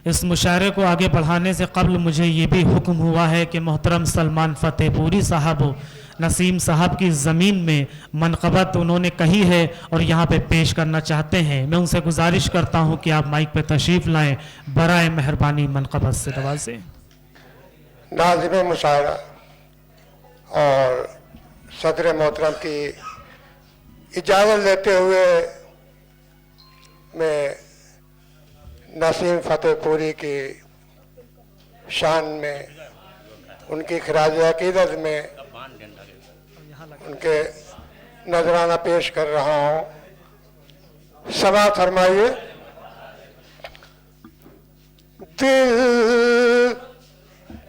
इस मुशायरे को आगे बढ़ाने से कबल मुझे ये भी हुक्म हुआ है कि मोहतरम सलमान फतेहपुरी साहब नसीम साहब की ज़मीन में मनक़बत उन्होंने कही है और यहाँ पे पेश करना चाहते हैं। मैं उनसे गुजारिश करता हूँ कि आप माइक पे तशरीफ़ लाएं, बराए मेहरबानी मनक़बत से नवाजें। नाज़िम मुशायरा और सदर मोहतरम की इजाज़त लेते हुए मैं नसीम फतेहपुरी की शान में उनकी खराज अक़ीदत में उनके नजराना पेश कर रहा हूँ। समाअत फरमाइए। दिल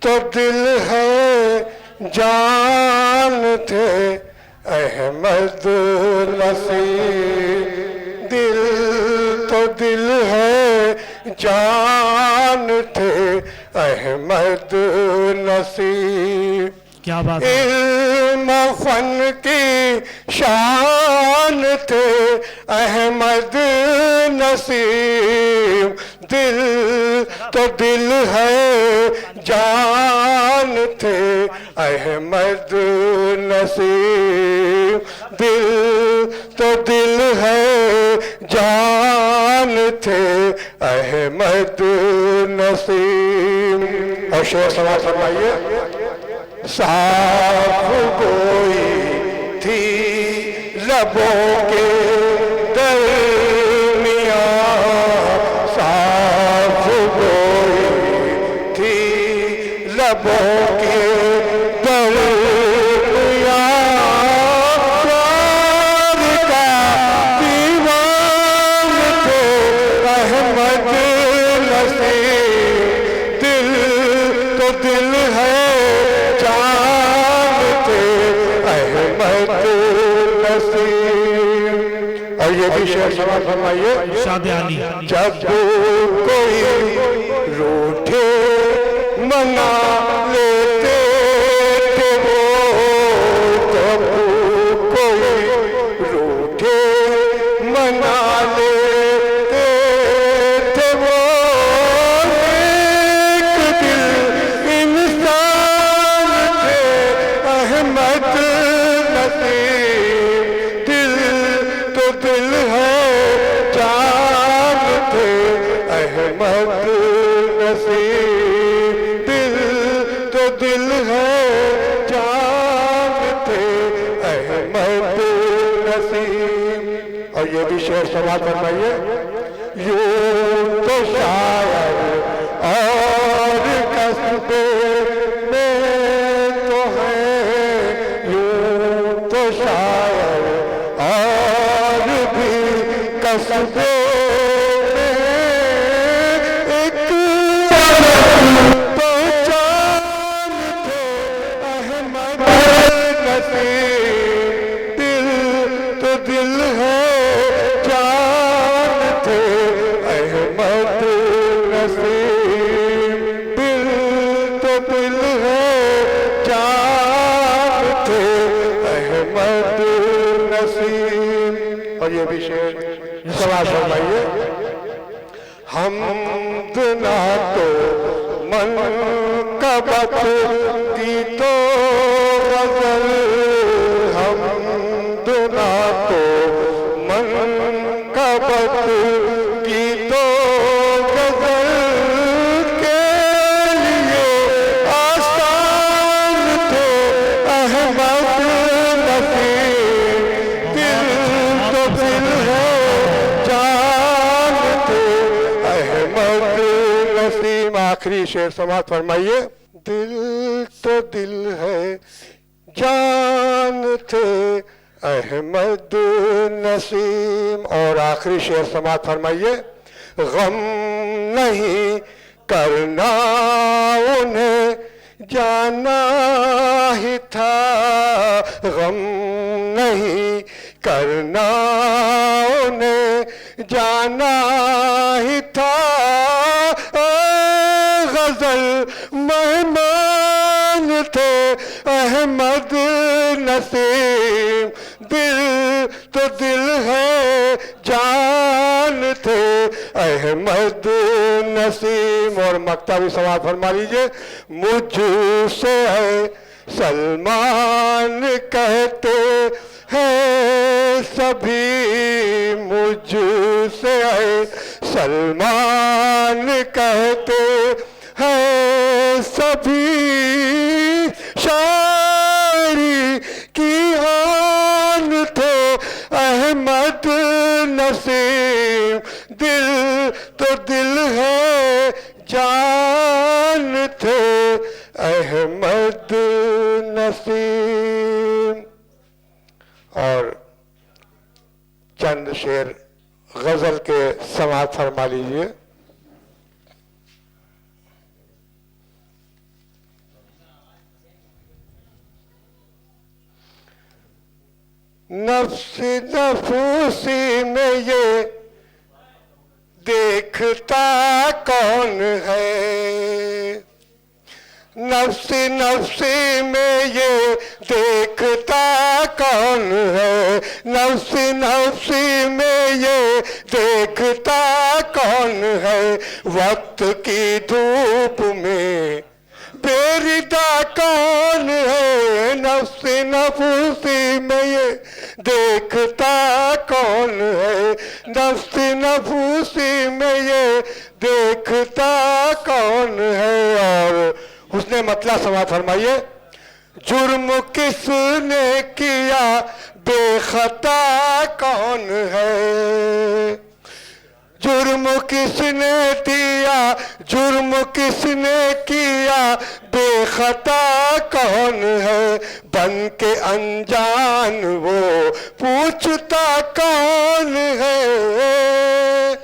तो दिल है जान थे अहमद नसीम, दिल तो दिल है जान थे अहमद नसीम। क्या बात है। इल्म फन की शान थे अहमद नसीम, दिल तो दिल है जान थे अहमद नसीम, दिल तो दिल है जान थे अहमद नसीम। और शेर समाअत फरमाइए। साफ गोई थी लबों के दरमियां, साफ गोई थी लबों के दरमियां, प्यार का दीवान थे अहमद नसीम, दिल तो दिल है और ये भी शेर समाअत फरमाइए। शादी जब कोई रूठे मना लेते थे वो, जब कोई रूठे मना लेते थे वो, एक दिल इंसान थे अहमद नसीम, दिल तो दिल है जान थे अहमद नसीम, दिल तो दिल है जान थे अहमद नसीम। और ये भी शेर समाअत फरमाइए। यूं तो शायर और कस्बे में तो है, यूं तो शायर और भी कस्बे में एक पहचान थे अहमद नसीम, दिल तो दिल है जान थे अहमद नसीम, दिल तो दिल है जान थे अहमद नसीम। और ये भी शेर समाअत फरमाइए। हमद ना तो मनक़बत की तो गज़ल, हमद ना तो मनक़बत की तो गज़ल के लिए आसान थे अहमद नसीम, दिल तो दिल है जान थे अहमद नसीम। आखिरी शेर समाअत फरमाइए। दिल तो दिल है जान थे अहमद नसीम। और आखिरी शेर समाअत फरमाइए। गम नहीं करना उन्हें जाना ही था, गम नहीं करना उन्हें जाना ही था, गजल मेहमान थे अहमद नसीम, दिल तो दिल है जान थे अहमद नसीम। और मक्ता भी समाज फरमा लीजिए। मुझसे है सलमान कहते हैं सभी, मुझसे है सलमान कहते हैं सभी, शायरी की आन थे अहमद नसीम। दिल तो दिल है जान थे अहमद नसीम। और चंद शेर गजल के समाप्त फरमा लीजिए। नफ्स नफूसी में ये देखता कौन है, नफ्सी नफ्सी में ये देखता कौन है, नफ्सी नफ्सी में ये देखता कौन है, वक्त की धूप में बेरिदा कौन है, नफ्सी नफूसी में ये देखता कौन है, नफ्सी नफूसी में ये देखता कौन है। और उसने मतलब समाज फरमाइए। जुर्म किसने किया बेखता कौन है, जुर्म किसने दिया, जुर्म किसने किया बेखता कौन है, बन के अनजान वो पूछता कौन है।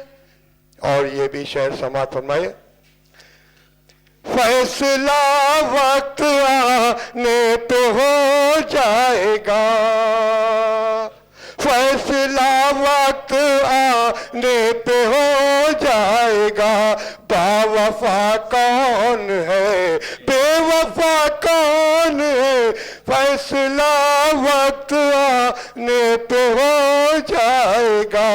और ये भी शेर समाप्त फरमाए। फैसला वक्त आने पे हो जाएगा, फैसला वक्त आने पे हो जाएगा, बावफा कौन है बेवफा कौन है, फैसला वक्त आने पे हो जाएगा।